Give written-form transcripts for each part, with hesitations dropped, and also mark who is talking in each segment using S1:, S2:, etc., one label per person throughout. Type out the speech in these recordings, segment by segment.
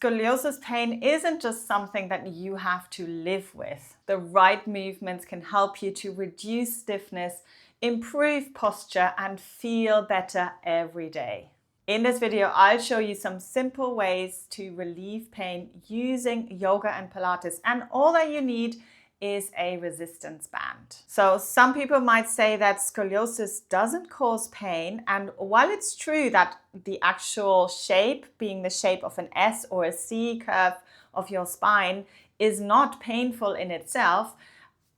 S1: Scoliosis pain isn't just something that you have to live with. The right movements can help you to reduce stiffness, improve posture, and feel better every day. In this video, I'll show you some simple ways to relieve pain using yoga and Pilates, and all that you need is a resistance band. So some people might say that scoliosis doesn't cause pain, and while it's true that the actual shape, being the shape of an S or a C curve of your spine, is not painful in itself,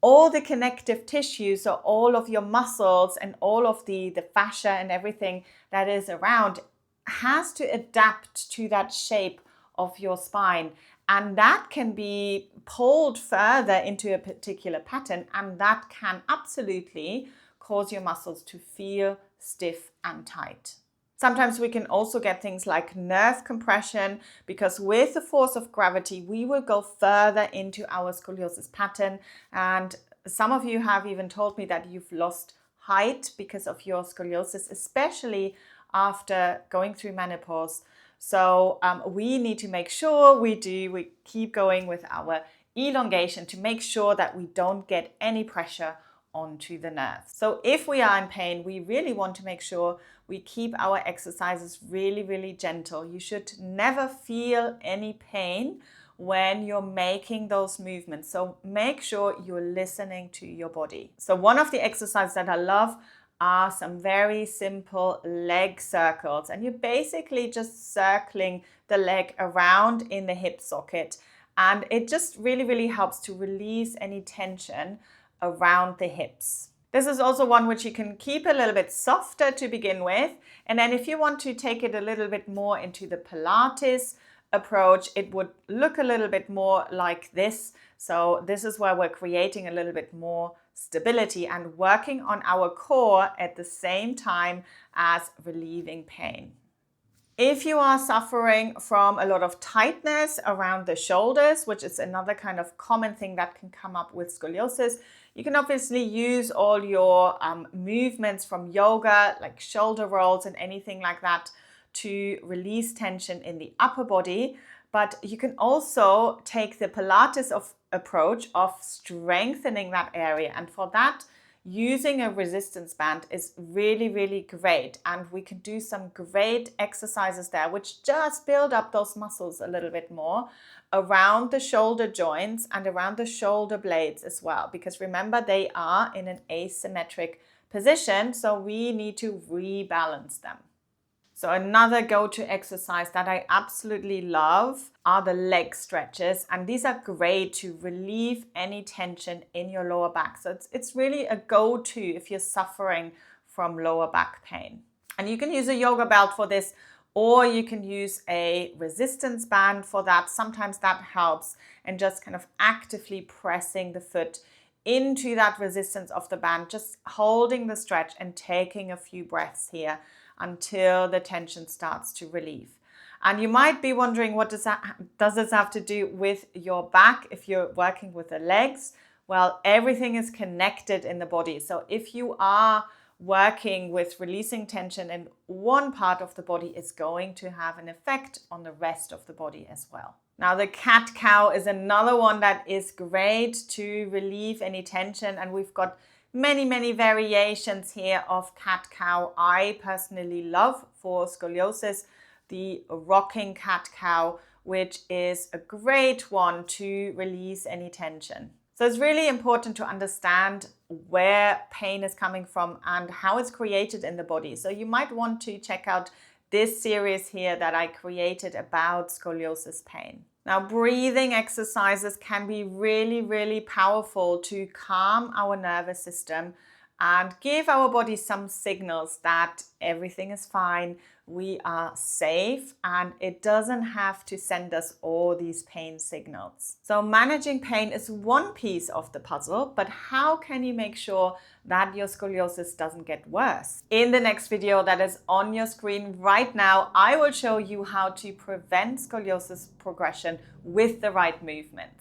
S1: all the connective tissue, so all of your muscles and all of the fascia and everything that is around has to adapt to that shape of your spine. And that can be pulled further into a particular pattern, and that can absolutely cause your muscles to feel stiff and tight. Sometimes we can also get things like nerve compression, because with the force of gravity, we will go further into our scoliosis pattern. And some of you have even told me that you've lost height because of your scoliosis, especially after going through menopause. So we need to make sure we keep going with our elongation to make sure that we don't get any pressure onto the nerves. So if we are in pain, we really want to make sure we keep our exercises really, really gentle. You should never feel any pain when you're making those movements. So make sure you're listening to your body. So one of the exercises that I love are some very simple leg circles, and you're basically just circling the leg around in the hip socket, and it just really helps to release any tension around the hips. This is also one which you can keep a little bit softer to begin with, and then if you want to take it a little bit more into the Pilates approach, it would look a little bit more like this. So this is where we're creating a little bit more stability and working on our core at the same time as relieving pain. If you are suffering from a lot of tightness around the shoulders, which is another kind of common thing that can come up with scoliosis, you can obviously use all your movements from yoga, like shoulder rolls and anything like that, to release tension in the upper body. But you can also take the Pilates approach of strengthening that area. And for that, using a resistance band is really great. And we can do some great exercises there, which just build up those muscles a little bit more around the shoulder joints and around the shoulder blades as well. Because remember, they are in an asymmetric position, so we need to rebalance them. So another go-to exercise that I absolutely love are the leg stretches, and these are great to relieve any tension in your lower back. So it's really a go-to if you're suffering from lower back pain. And you can use a yoga belt for this, or you can use a resistance band for that. Sometimes that helps, and just kind of actively pressing the foot into that resistance of the band, just holding the stretch and taking a few breaths here until the tension starts to relieve. And you might be wondering, what does this have to do with your back if you're working with the legs? Well, everything is connected in the body. So if you are working with releasing tension in one part of the body, it's going to have an effect on the rest of the body as well. Now, the cat-cow is another one that is great to relieve any tension, and we've got many variations here of cat-cow. I personally love for scoliosis the rocking cat-cow, which is a great one to release any tension. So it's really important to understand where pain is coming from and how it's created in the body. So you might want to check out this series here that I created about scoliosis pain. Now, breathing exercises can be really powerful to calm our nervous system and give our body some signals that everything is fine, we are safe, and it doesn't have to send us all these pain signals. So managing pain is one piece of the puzzle, but how can you make sure that your scoliosis doesn't get worse? In the next video that is on your screen right now, I will show you how to prevent scoliosis progression with the right movements.